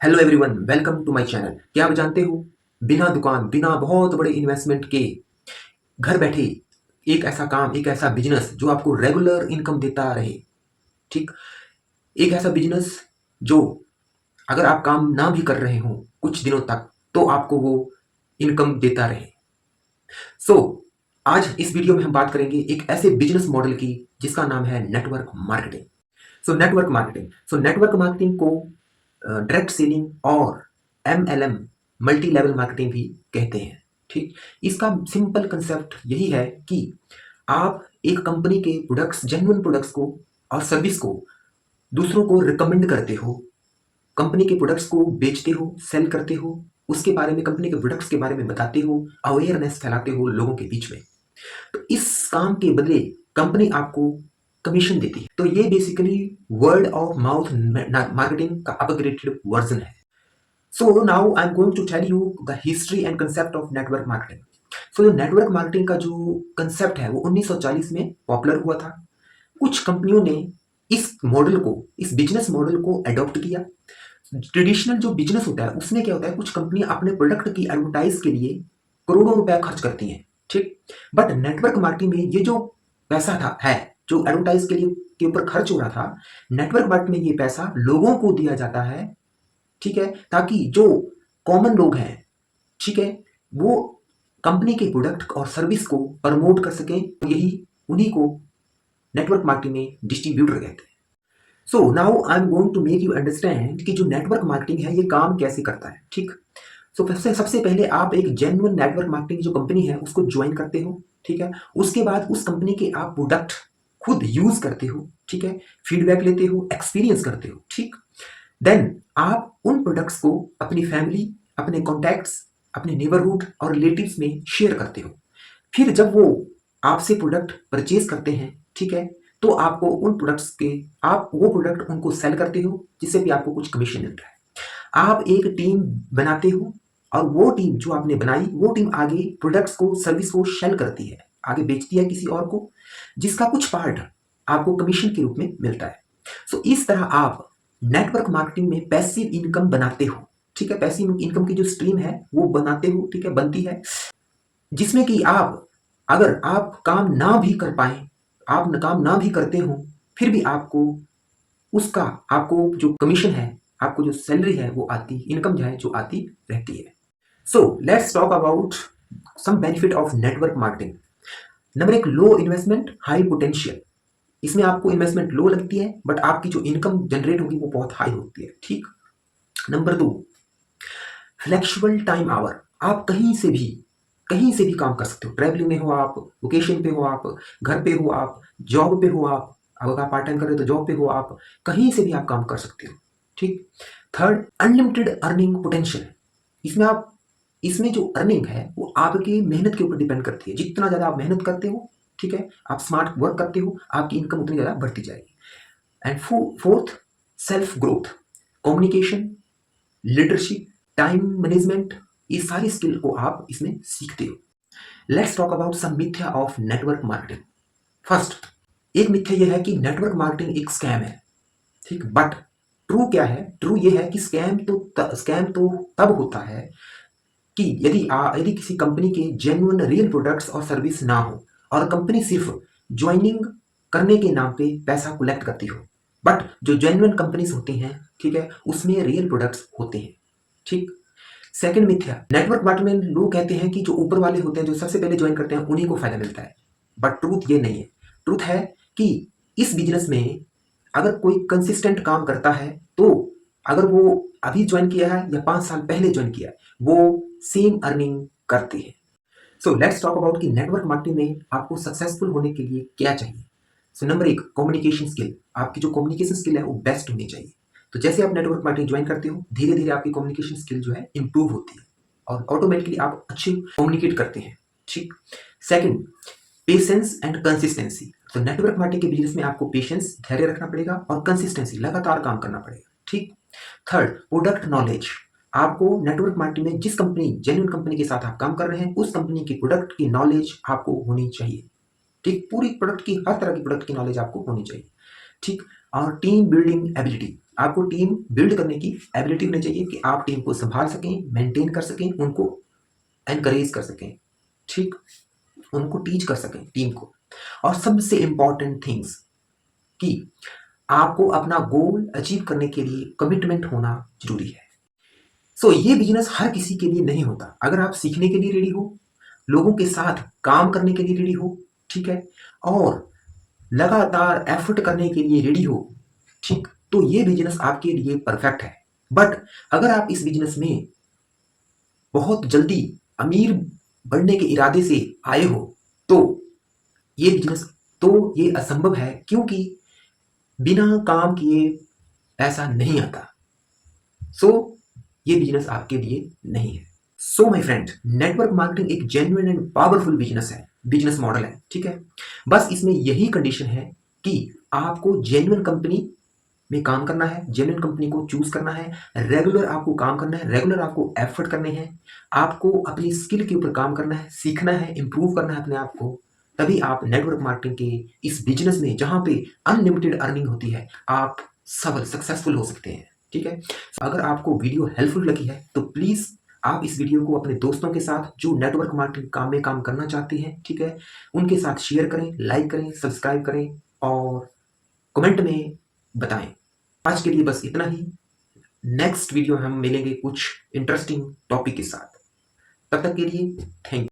Hello everyone, welcome to my channel. क्या आप जानते हो, बिना दुकान, बिना बहुत बड़े इन्वेस्टमेंट के घर बैठे एक ऐसा काम, एक ऐसा बिजनेस जो आपको रेगुलर इनकम देता रहे। ठीक, एक ऐसा बिजनेस जो अगर आप काम ना भी कर रहे हो कुछ दिनों तक तो आपको वो इनकम देता रहे। सो आज इस वीडियो में हम बात करेंगे एक ऐसे बिजनेस मॉडल की जिसका नाम है नेटवर्क मार्केटिंग। नेटवर्क मार्केटिंग को डायरेक्ट सेलिंग और MLM, मल्टी लेवल मार्केटिंग भी कहते हैं। ठीक, इसका सिंपल कंसेप्ट यही है कि आप एक कंपनी के प्रोडक्ट्स, जेन्युइन प्रोडक्ट्स को और सर्विस को दूसरों को रिकमेंड करते हो, कंपनी के प्रोडक्ट्स को बेचते हो, सेल करते हो, उसके बारे में, कंपनी के प्रोडक्ट्स के बारे में बताते हो, अवेयरनेस फैलाते हो लोगों के बीच में। तो इस काम के बदले कंपनी आपको कमीशन देती है। तो ये basically word of mouth marketing का अपग्रेडेड वर्जन है। So now I am going to tell you the history and concept of network marketing. So network marketing का जो कंसेप्ट है वो 1940 में पॉपुलर हुआ था। कुछ कंपनियों ने इस मॉडल को, इस बिजनेस मॉडल को अडॉप्ट किया। ट्रेडिशनल जो बिजनेस होता है उसमें क्या होता है, कुछ कंपनियां अपने प्रोडक्ट की एडवर्टाइज के लिए करोड़ों रुपए खर्च करती हैं। ठीक, बट नेटवर्क मार्केटिंग में ये जो पैसा था है जो एडवर्टाइज के लिए के ऊपर खर्च हो रहा था, नेटवर्क मार्केटिंग में ये पैसा लोगों को दिया जाता है। ठीक है, ताकि जो कॉमन लोग हैं, ठीक है, वो कंपनी के प्रोडक्ट और सर्विस को प्रमोट कर सकें। यही उन्हीं को नेटवर्क मार्केटिंग में डिस्ट्रीब्यूटर कहते हैं। So now I am going to make you understand कि जो नेटवर्क मार्केटिंग है ये काम कैसे करता है। ठीक, सो सबसे पहले आप एक जेन्युइन नेटवर्क मार्केटिंग जो कंपनी है उसको ज्वाइन करते हो। ठीक है, उसके बाद उस कंपनी के आप प्रोडक्ट खुद यूज करते हो। ठीक है, फीडबैक लेते हो, एक्सपीरियंस करते हो। ठीक, देन आप उन प्रोडक्ट्स को अपनी फैमिली, अपने कॉन्टैक्ट्स, अपने नेबरहुड और रिलेटिव्स में शेयर करते हो। फिर जब वो आपसे प्रोडक्ट परचेज करते हैं, ठीक है, तो आपको उन प्रोडक्ट्स के, आप वो प्रोडक्ट उनको सेल करते हो, जिससे भी आपको कुछ कमीशन मिलता है। आप एक टीम बनाते हो और वो टीम जो आपने बनाई वो टीम आगे प्रोडक्ट्स को, सर्विस को सेल करती है, आगे बेचती है किसी और को, जिसका कुछ पार्ट आपको कमीशन के रूप में मिलता है। सो इस तरह आप नेटवर्क मार्केटिंग में पैसिव इनकम बनाते हो। ठीक है, पैसिव इनकम की जो स्ट्रीम है वो बनाते हो, ठीक है, बनती है, जिसमें कि आप, अगर आप काम ना भी कर पाए, आप काम ना भी करते हो, फिर भी आपको उसका, आपको जो कमीशन है, आपको जो सैलरी है वो आती, इनकम जो है जो आती रहती है। So let's talk about some benefit of network marketing. Number एक, लो इन्वेस्टमेंट हाई पोटेंशियल। इसमें आपको इन्वेस्टमेंट लो लगती है बट आपकी जो इनकम जनरेट होगी वो बहुत हाई होती है। ठीक, नंबर दो, फ्लेक्सिबल टाइम आवर। आप कहीं से भी काम कर सकते हो। ट्रैवलिंग में हो आप, लोकेशन पे हो आप, घर पे हो आप, जॉब पे हो आप, अगर आप पार्ट टाइम कर रहे हो तो जॉब पे हो आप, कहीं से भी आप काम कर सकते हो। ठीक, थर्ड, अनलिमिटेड अर्निंग पोटेंशियल। इसमें आप, इसमें जो अर्निंग है वो आपकी मेहनत के ऊपर डिपेंड करती है। जितना ज़्यादा आप मेहनत करते हो, ठीक है, आप स्मार्ट वर्क करते हो, आपकी इनकम उतनी ज़्यादा बढ़ती जाएगी। And fourth, self growth, communication, leadership, time management, ये सारी स्किल को आप इसमें सीखते हो। लेट्स टॉक अबाउट सम मिथ्या ऑफ नेटवर्क मार्केटिंग। फर्स्ट, एक मिथ्या यह है कि नेटवर्क मार्केटिंग एक स्कैम है। ठीक, बट ट्रू क्या है? ट्रू ये है कि स्कैम तो तब होता है कि यदि किसी कंपनी के जेन्युइन रियल प्रोडक्ट्स और सर्विस ना हो और कंपनी सिर्फ ज्वाइनिंग करने के नाम पे पैसा कलेक्ट करती हो। बट जो जेन्युइन कंपनीज होती हैं, ठीक है, उसमें रियल प्रोडक्ट्स होते हैं। ठीक, सेकंड मिथ्या, नेटवर्क मार्केटिंग में लोग कहते हैं कि जो ऊपर वाले होते हैं, जो सबसे पहले ज्वाइन करते हैं, उन्हीं को फायदा मिलता है। बट ट्रूथ ये नहीं है। ट्रूथ है कि इस बिजनेस में अगर कोई कंसिस्टेंट काम करता है तो, अगर वो अभी ज्वाइन किया है या 5 साल पहले ज्वाइन किया है, वो सेम अर्निंग करते हैं। सो लेट्स टॉक अबाउट कि नेटवर्क मार्केटिंग में आपको सक्सेसफुल होने के लिए क्या चाहिए। सो नंबर एक, कम्युनिकेशन स्किल। आपकी जो कम्युनिकेशन स्किल है वो बेस्ट होनी चाहिए। तो जैसे आप नेटवर्क मार्केटिंग ज्वाइन करते हो, धीरे धीरे आपकी कम्युनिकेशन स्किल जो है इंप्रूव होती है और ऑटोमेटिकली आप अच्छे कम्युनिकेट करते हैं। ठीक, सेकंड, पेशेंस एंड कंसिस्टेंसी। तो नेटवर्क मार्केटिंग के बिजनेस में आपको पेशेंस, धैर्य रखना पड़ेगा और कंसिस्टेंसी, लगातार काम करना पड़ेगा। ठीक, थर्ड, प्रोडक्ट नॉलेज। आपको नेटवर्क मार्केटिंग में जिस कंपनी, जेन्युइन कंपनी के साथ आप काम कर रहे हैं, उस कंपनी की प्रोडक्ट की नॉलेज आपको होनी चाहिए। ठीक, पूरी प्रोडक्ट की, हर तरह की प्रोडक्ट की नॉलेज आपको होनी चाहिए। ठीक, और टीम बिल्डिंग एबिलिटी, आपको टीम बिल्ड करने की एबिलिटी होनी चाहिए कि आप टीम को संभाल सकें, मेंटेन कर सकें, उनको एनकरेज कर सकें, ठीक, उनको टीच कर सकें टीम को। और सबसे इंपॉर्टेंट थिंग्स कि आपको अपना गोल अचीव करने के लिए कमिटमेंट होना जरूरी है। ये बिजनेस हर किसी के लिए नहीं होता। अगर आप सीखने के लिए रेडी हो, लोगों के साथ काम करने के लिए रेडी हो, ठीक है, और लगातार एफर्ट करने के लिए रेडी हो, ठीक, तो ये बिजनेस आपके लिए परफेक्ट है। बट अगर आप इस बिजनेस में बहुत जल्दी अमीर बनने के इरादे से आए हो, तो ये बिजनेस तो ये असंभव है, क्योंकि बिना काम किए पैसा नहीं आता। ये बिजनेस आपके लिए नहीं है। माय फ्रेंड, नेटवर्क मार्केटिंग एक जेन्युइन एंड पावरफुल बिजनेस है, बिजनेस मॉडल है, ठीक है। बस इसमें यही कंडीशन है कि आपको जेन्युइन कंपनी में काम करना है, जेन्युइन कंपनी को चूज करना है, रेगुलर आपको काम करना है, रेगुलर आपको एफर्ट करने हैं, आपको अपनी स्किल के ऊपर काम करना है, सीखना है, इंप्रूव करना है अपने आप को। तभी आप नेटवर्क मार्केटिंग के इस बिजनेस में, जहां पे अनलिमिटेड अर्निंग होती है, आप सफल सक्सेसफुल हो सकते हैं, ठीक है। अगर आपको वीडियो हेल्पफुल लगी है तो प्लीज आप इस वीडियो को अपने दोस्तों के साथ जो नेटवर्क मार्केटिंग काम में काम करना चाहते हैं, ठीक है, उनके साथ शेयर करें, लाइक करें, सब्सक्राइब करें और कमेंट में बताएं। आज के लिए बस इतना ही। नेक्स्ट वीडियो हम मिलेंगे कुछ इंटरेस्टिंग टॉपिक के साथ। तब तक के लिए थैंक यू।